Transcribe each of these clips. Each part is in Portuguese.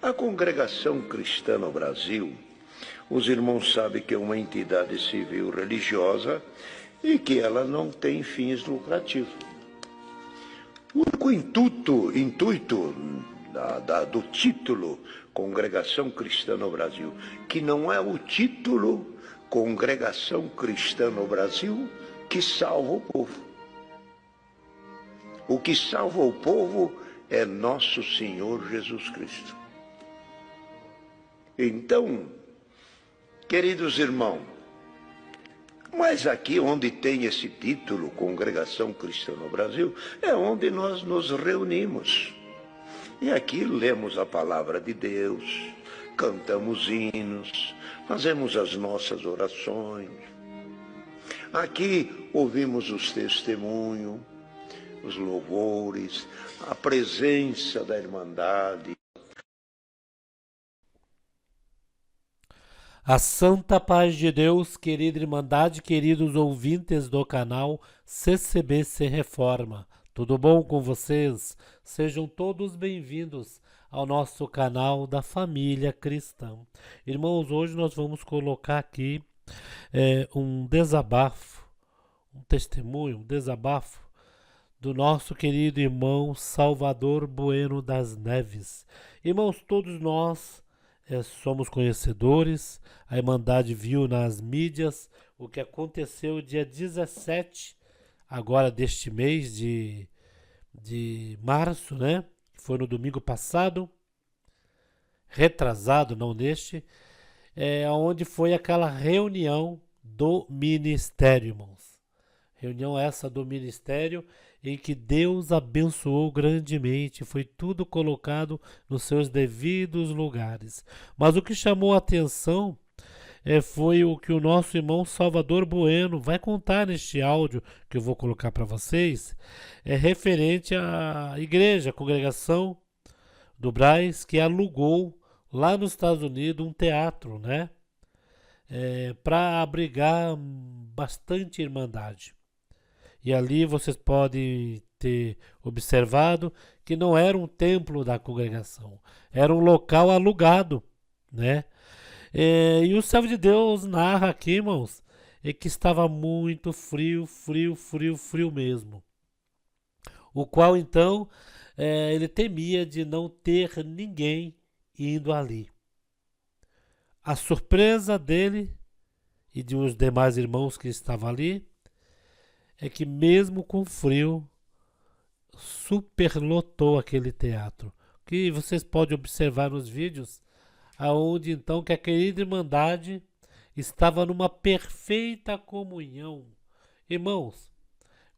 A Congregação Cristã no Brasil, os irmãos sabem que é uma entidade civil religiosa e que ela não tem fins lucrativos. O único intuito do título Congregação Cristã no Brasil, que não é o título Congregação Cristã no Brasil que salva o povo. O que salva o povo é nosso Senhor Jesus Cristo. Então, queridos irmãos, mas aqui onde tem esse título, Congregação Cristã no Brasil, é onde nós nos reunimos. E aqui lemos a palavra de Deus, cantamos hinos, fazemos as nossas orações. Aqui ouvimos os testemunhos, os louvores, a presença da Irmandade. A santa paz de Deus, querida Irmandade, queridos ouvintes do canal CCBC Reforma. Tudo bom com vocês? Sejam todos bem-vindos ao nosso canal da Família Cristã. Irmãos, hoje nós vamos colocar aqui um desabafo, um testemunho, um desabafo do nosso querido irmão Salvador Bueno das Neves. Irmãos, todos nós somos conhecedores, a Irmandade viu nas mídias o que aconteceu dia 17, agora deste mês de março, né? Foi no domingo passado, retrasado, não neste, onde foi aquela reunião do ministério, irmãos. Reunião essa do ministério em que Deus abençoou grandemente, foi tudo colocado nos seus devidos lugares. Mas o que chamou a atenção foi o que o nosso irmão Salvador Bueno vai contar neste áudio que eu vou colocar para vocês, referente à igreja, a congregação do Braz, que alugou lá nos Estados Unidos um teatro, né? Para abrigar bastante irmandade. E ali vocês podem ter observado que não era um templo da congregação, era um local alugado, né? E o servo de Deus narra aqui, irmãos, que estava muito frio mesmo. O qual, então, ele temia de não ter ninguém indo ali. A surpresa dele e de os demais irmãos que estavam ali é que mesmo com frio, superlotou aquele teatro. Que vocês podem observar nos vídeos, aonde então que a querida Irmandade estava numa perfeita comunhão. Irmãos,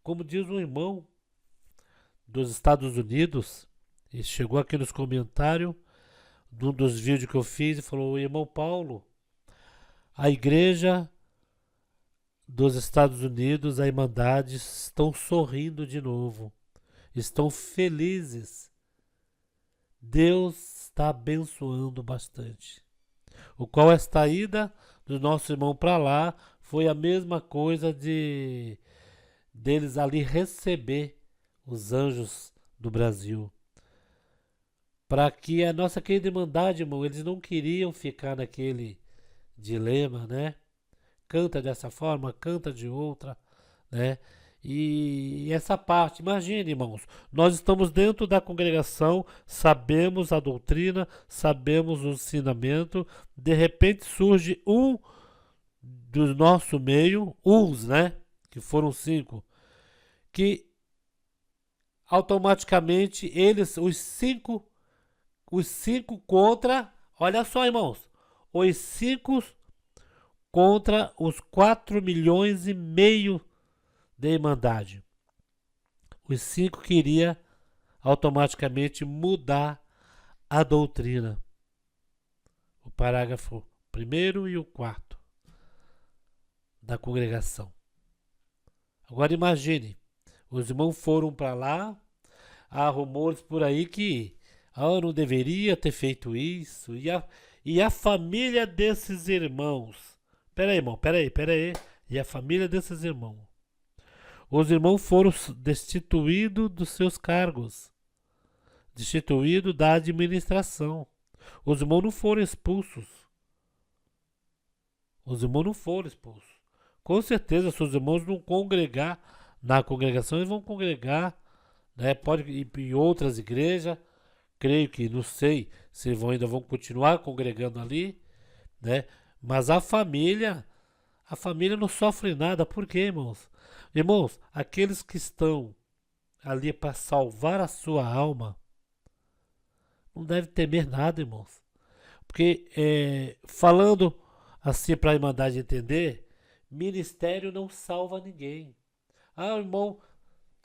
como diz um irmão dos Estados Unidos, ele chegou aqui nos comentários de um dos vídeos que eu fiz e falou: irmão Paulo, a igreja dos Estados Unidos, a Irmandade, estão sorrindo de novo, estão felizes. Deus está abençoando bastante. O qual esta ida do nosso irmão para lá foi a mesma coisa deles ali receber os anjos do Brasil. Para que a nossa querida Irmandade, irmão, eles não queriam ficar naquele dilema, né? Canta dessa forma, canta de outra, né? E essa parte, imagine, irmãos, nós estamos dentro da congregação, sabemos a doutrina, sabemos o ensinamento, de repente surge um do nosso meio, né? Que foram 5, que automaticamente eles, os cinco contra, olha só, irmãos, os 5 contra os 4,5 milhões de Irmandade. Os 5 queria automaticamente mudar a doutrina. O parágrafo 1º e o 4º da congregação. Agora imagine, os irmãos foram para lá, há rumores por aí que não deveria ter feito isso, e a família desses irmãos. Peraí, irmão, peraí. e a família desses irmãos. Os irmãos foram destituídos dos seus cargos, destituídos da administração. Os irmãos não foram expulsos. Os irmãos não foram expulsos. Com certeza, se os irmãos não congregar na congregação, eles vão congregar, né? Pode ir em outras igrejas. Creio que, não sei se ainda vão continuar congregando ali, né? Mas a família não sofre nada. Por quê, irmãos? Irmãos, aqueles que estão ali para salvar a sua alma, não devem temer nada, irmãos. Porque, falando assim para a Irmandade entender, ministério não salva ninguém. Ah, o irmão,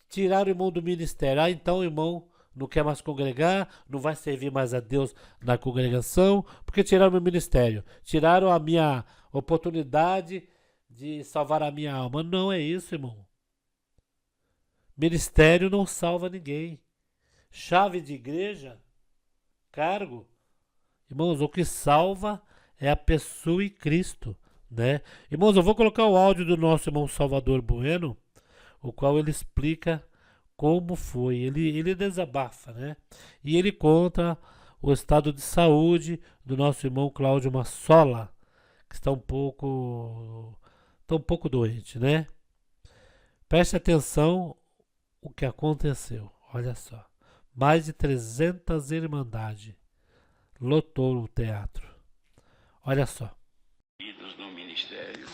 tiraram o irmão do ministério. Ah, então o irmão não quer mais congregar, não vai servir mais a Deus na congregação, porque tiraram o meu ministério. Tiraram a minha oportunidade de salvar a minha alma. Não é isso, irmão. Ministério não salva ninguém. Chave de igreja, cargo. Irmãos, o que salva é a pessoa e Cristo, né? Irmãos, eu vou colocar o áudio do nosso irmão Salvador Bueno, o qual ele explica como foi. Ele desabafa, né? E ele conta o estado de saúde do nosso irmão Cláudio Massola, que está um pouco doente, né? Preste atenção o que aconteceu. Olha só. Mais de 300 irmandades lotou o teatro. Olha só. No ministério,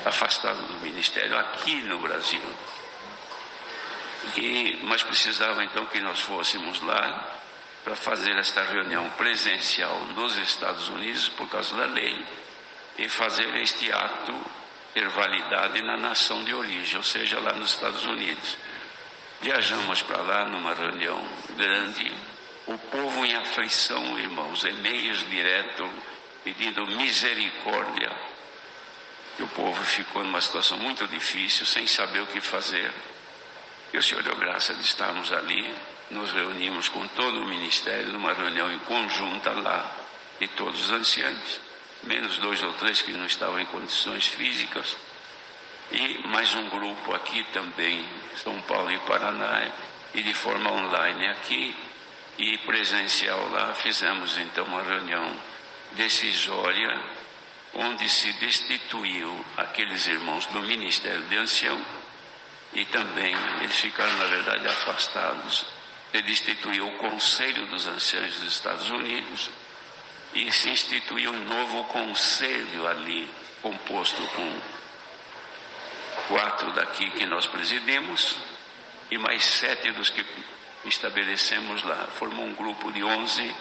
afastado do ministério aqui no Brasil. Mas precisava então que nós fôssemos lá para fazer esta reunião presencial nos Estados Unidos por causa da lei e fazer este ato ter validade na nação de origem, ou seja, lá nos Estados Unidos. Viajamos para lá numa reunião grande, o povo em aflição, irmãos, e-mails direto pedindo misericórdia. E o povo ficou numa situação muito difícil, sem saber o que fazer. E o Senhor deu graça de estarmos ali, nos reunimos com todo o ministério, numa reunião em conjunta lá, de todos os anciãos, menos 2 ou 3 que não estavam em condições físicas, e mais um grupo aqui também, São Paulo e Paraná, e de forma online aqui, e presencial lá, fizemos então uma reunião decisória, onde se destituiu aqueles irmãos do Ministério de Ancião, e também eles ficaram, na verdade, afastados. Se destituiu o Conselho dos Anciãos dos Estados Unidos, e se instituiu um novo conselho ali, composto com 4 daqui que nós presidimos, e mais 7 dos que estabelecemos lá. Formou um grupo de 11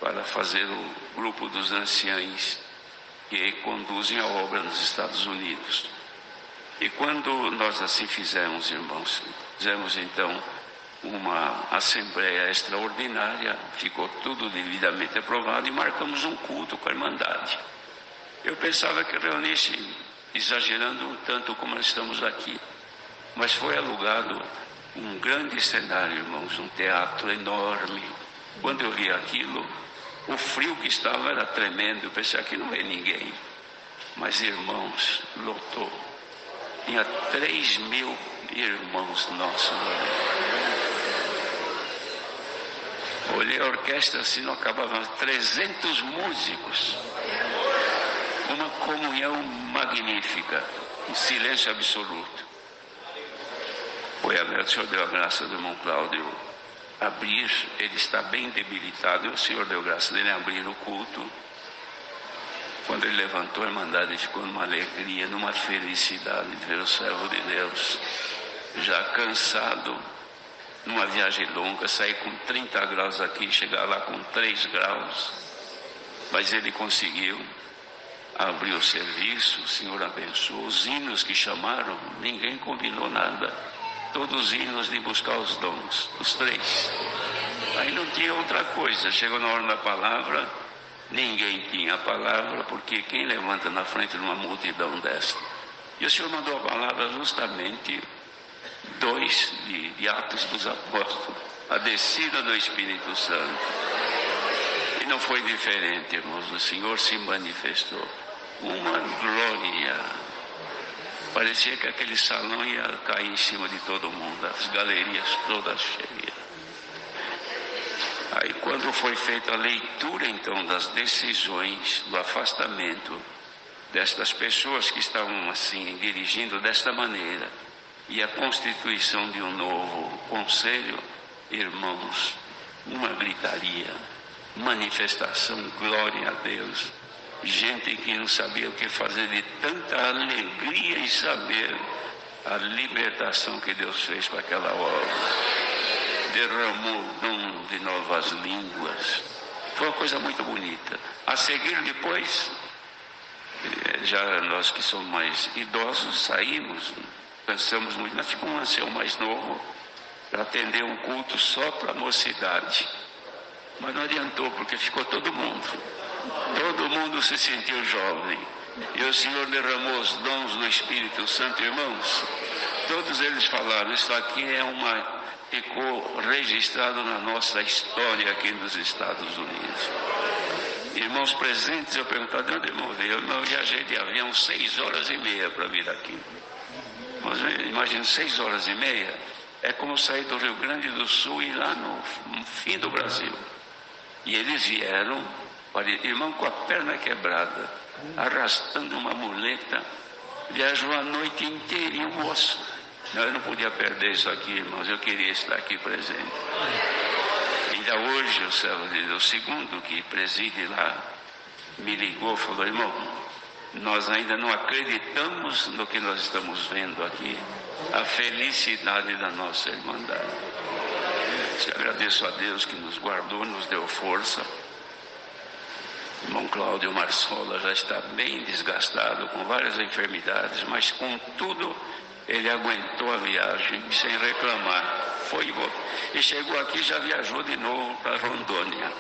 para fazer o grupo dos anciães que conduzem a obra nos Estados Unidos. E quando nós assim fizemos, irmãos, fizemos então uma assembleia extraordinária, ficou tudo devidamente aprovado e marcamos um culto com a Irmandade. Eu pensava que reunisse, exagerando um tanto como nós estamos aqui, mas foi alugado um grande cenário, irmãos, um teatro enorme. Quando eu vi aquilo, o frio que estava era tremendo, eu pensei, aqui não vê ninguém. Mas, irmãos, lotou. Tinha 3.000 irmãos nossos. Olhei a orquestra assim, não acabava, 300 músicos. Uma comunhão magnífica, um silêncio absoluto. O Senhor deu a graça do irmão Cláudio abrir, ele está bem debilitado, o Senhor deu graça dele abrir o culto. Quando ele levantou a Irmandade, ficou numa alegria, numa felicidade de ver o servo de Deus, já cansado, numa viagem longa, sair com 30 graus aqui, chegar lá com 3 graus, mas ele conseguiu abrir o serviço, o Senhor abençoou. Os hinos que chamaram, ninguém combinou nada, todos hinos de buscar os dons, os 3. Aí não tinha outra coisa, chegou na hora da palavra, ninguém tinha a palavra, porque quem levanta na frente de uma multidão desta? E o Senhor mandou a palavra justamente 2 de Atos dos Apóstolos, a descida do Espírito Santo. E não foi diferente, irmãos, o Senhor se manifestou. Uma glória, Parecia que aquele salão ia cair em cima de todo mundo, as galerias todas cheias. Aí quando foi feita a leitura então das decisões do afastamento destas pessoas que estavam assim dirigindo desta maneira e a constituição de um novo conselho, irmãos, uma gritaria, manifestação, glória a Deus. Gente que não sabia o que fazer de tanta alegria em saber a libertação que Deus fez com aquela obra. Derramou o dom de novas línguas. Foi uma coisa muito bonita. A seguir depois, já nós que somos mais idosos, saímos, pensamos muito, mas ficou um ancião mais novo para atender um culto só para a mocidade. Mas não adiantou, porque ficou todo mundo. Todo mundo se sentiu jovem. E o Senhor derramou os dons do Espírito Santo, irmãos. Todos eles falaram, isso aqui ficou registrado na nossa história aqui nos Estados Unidos. Irmãos presentes, eu perguntava, de onde irmão veio? Eu viajei de avião 6 horas e meia para vir aqui. Mas imagina, 6 horas e meia é como sair do Rio Grande do Sul e ir lá no fim do Brasil. E eles vieram, irmão com a perna quebrada, arrastando uma muleta, viajou a noite inteira, e o moço, eu não podia perder isso aqui, irmãos, eu queria estar aqui presente. Ainda hoje o servo de Deus, o segundo que preside lá, me ligou, falou, irmão, nós ainda não acreditamos no que nós estamos vendo aqui, a felicidade da nossa irmandade. Eu agradeço a Deus que nos guardou, nos deu força. Irmão Cláudio Marsola já está bem desgastado, com várias enfermidades, mas contudo ele aguentou a viagem sem reclamar. E chegou aqui e já viajou de novo para Rondônia.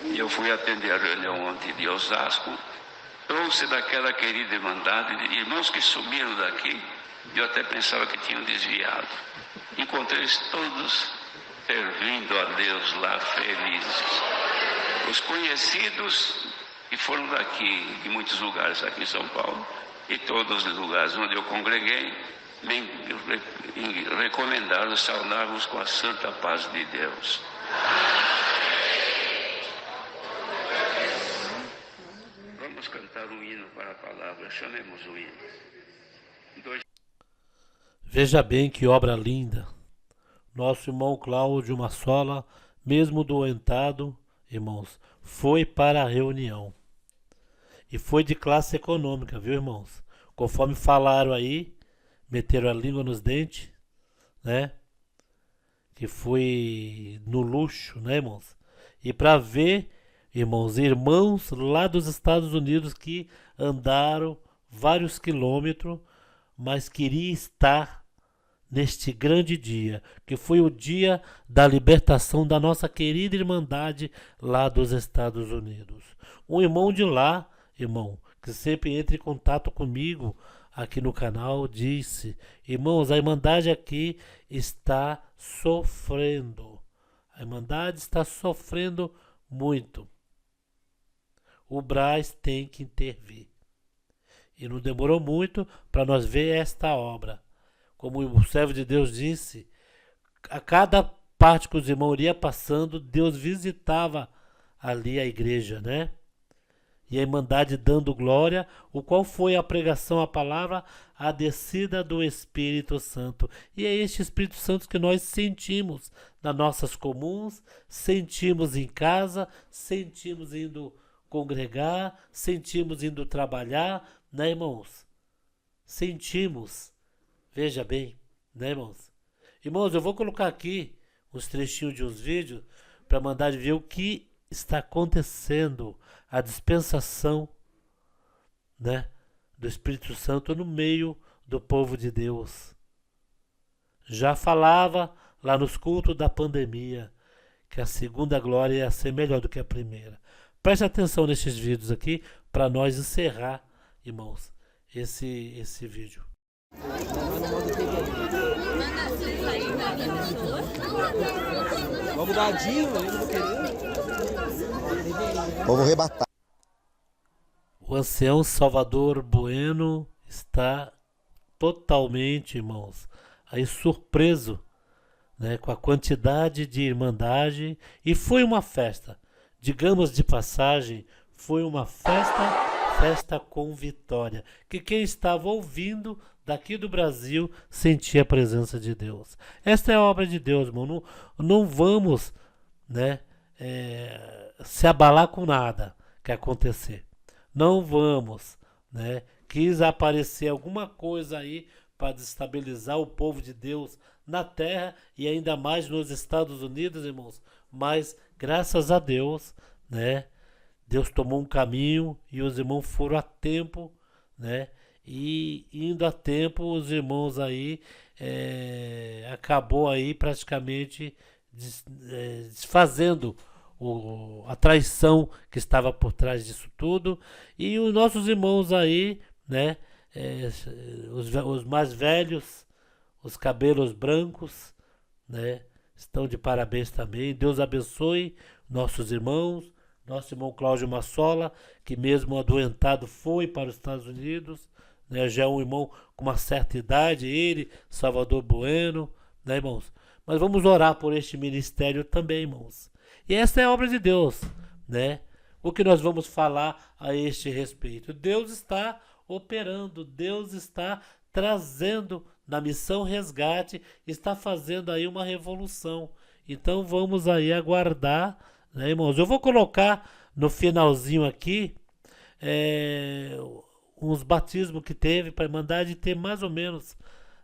E eu fui atender a reunião ontem de Osasco, trouxe daquela querida irmandade, de irmãos que sumiram daqui, eu até pensava que tinham desviado. Encontrei-os todos servindo a Deus lá, felizes. Os conhecidos que foram daqui, de muitos lugares aqui em São Paulo, e todos os lugares onde eu congreguei, me recomendaram saudarmos com a santa paz de Deus. Vamos cantar um hino para a palavra, chamemos o hino. Veja bem que obra linda. Nosso irmão Cláudio Marsola, mesmo doentado, irmãos, foi para a reunião. E foi de classe econômica, viu, irmãos? Conforme falaram aí, meteram a língua nos dentes, né? Que foi no luxo, né, irmãos? E para ver, irmãos lá dos Estados Unidos que andaram vários quilômetros, mas queria estar neste grande dia, que foi o dia da libertação da nossa querida irmandade lá dos Estados Unidos. Um irmão de lá, irmão, que sempre entra em contato comigo aqui no canal, disse, irmãos, a irmandade aqui está sofrendo. A irmandade está sofrendo muito. O Brás tem que intervir. E não demorou muito para nós ver esta obra. Como o servo de Deus disse, a cada parte que os irmãos iam passando, Deus visitava ali a igreja, né? E a irmandade dando glória, o qual foi a pregação, a palavra, a descida do Espírito Santo. E é este Espírito Santo que nós sentimos nas nossas comuns, sentimos em casa, sentimos indo congregar, sentimos indo trabalhar, né, irmãos? Sentimos. Veja bem, né, irmãos? Irmãos, eu vou colocar aqui uns trechinhos de uns vídeos para mandar de ver o que está acontecendo, a dispensação, né, do Espírito Santo no meio do povo de Deus. Já falava lá nos cultos da pandemia que a segunda glória ia ser melhor do que a primeira. Preste atenção nesses vídeos aqui para nós encerrar, irmãos, esse vídeo. Vamos dar dinho, eu não vou querer. Vamos rebatar. O ancião Salvador Bueno está totalmente, aí surpreso, né, com a quantidade de irmandade, e foi uma festa, digamos de passagem, foi uma festa com vitória, que quem estava ouvindo daqui do Brasil sentia a presença de Deus. Esta é a obra de Deus, irmão. Não vamos, né, se abalar com nada que acontecer. Não vamos, né? Quis aparecer alguma coisa aí para desestabilizar o povo de Deus na terra e ainda mais nos Estados Unidos, irmãos. Mas graças a Deus, né? Deus tomou um caminho e os irmãos foram a tempo, né? E indo a tempo, os irmãos aí acabou aí praticamente desfazendo a traição que estava por trás disso tudo. E os nossos irmãos aí, né? Os mais velhos, os cabelos brancos, né? Estão de parabéns também. Deus abençoe nossos irmãos. Nosso irmão Cláudio Massola, que mesmo adoentado foi para os Estados Unidos, né? Já é um irmão com uma certa idade, ele, Salvador Bueno, né, irmãos? Mas vamos orar por este ministério também, irmãos. E essa é a obra de Deus, né? O que nós vamos falar a este respeito? Deus está operando, Deus está trazendo na missão resgate, está fazendo aí uma revolução. Então vamos aí aguardar, né, irmãos? Eu vou colocar no finalzinho aqui uns batismos que teve para a Irmandade ter mais ou menos,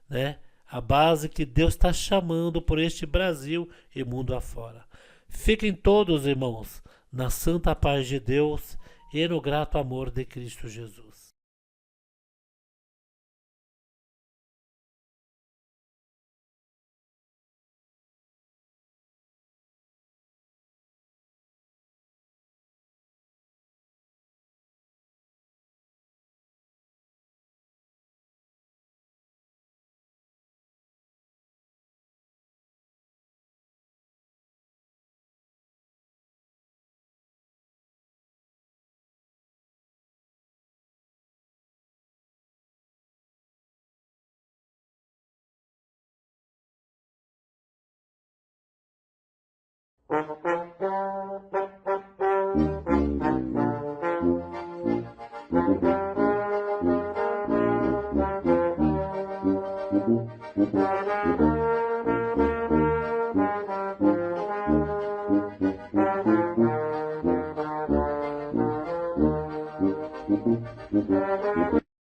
né, a base que Deus está chamando por este Brasil e mundo afora. Fiquem todos, irmãos, na santa paz de Deus e no grato amor de Cristo Jesus.